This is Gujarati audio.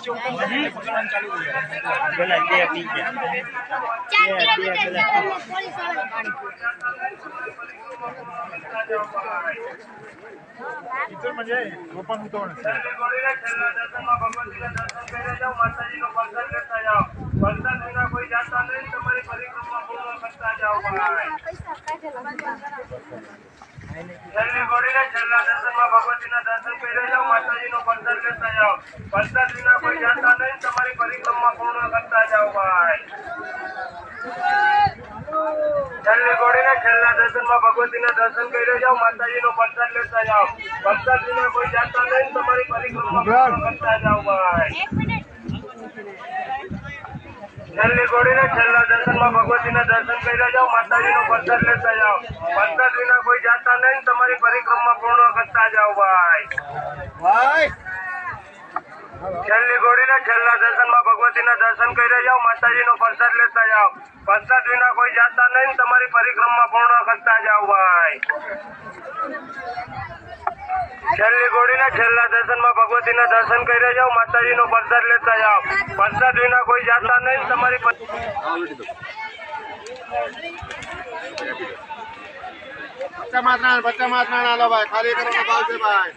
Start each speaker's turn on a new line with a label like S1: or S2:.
S1: છેલ્લી ઘોડીને છેલ્લા દર્શનમાં ભગવતીના દર્શન કરી જાઓ, માતાજીનો પ્રસાદ લેતા જાઓ. પ્રસાદ વિના કોઈ જાતા નહીં, તમારી પરિક્રમા પૂર્ણ કરતા જાઓ ભાઈ. છેલ્લી ઘોડીને છેલ્લા દર્શનમાં ભગવતીના દર્શન કરી જાઓ, માતાજીનો પ્રસાદ લેતા જાઓ. પ્રસાદ વિના કોઈ જાતા નહીં, તમારી પરિક્રમા પૂર્ણ કરતા જાઓ ભાઈ. છેલ્લી ઘોડીને છેલ્લા દર્શનમાં ભગવતીના દર્શન કરી જાઓ, માતાજીનો પ્રસાદ લેતા જાઓ. પ્રસાદ વિના કોઈ જાતા નહીં, તમારી પરિક્રમા પૂર્ણ કરતા જાઓ ભાઈ. છેલ્લી ઘોડીને છેલ્લા દર્શનમાં ભગવતીના દર્શન કરી જાઓ, માતાજીનો પ્રસાદ લેતા જાઓ. પ્રસાદ વિના કોઈ જાતા નહીં, તમારી પરિક્રમા પૂર્ણ કરતા જાઓ ભાઈ. છેલ્લી ઘોડીને છેલ્લા દર્શનમાં ભગવતીના દર્શન કરી જાઓ, માતાજીનો પ્રસાદ લેતા જાઓ. પ્રસાદ વિના કોઈ જાતા નહીં, તમારી
S2: બચ્ચા માત્રા આલો ભાઈ, ખાલી કરવાનો ભાવ છે ભાઈ.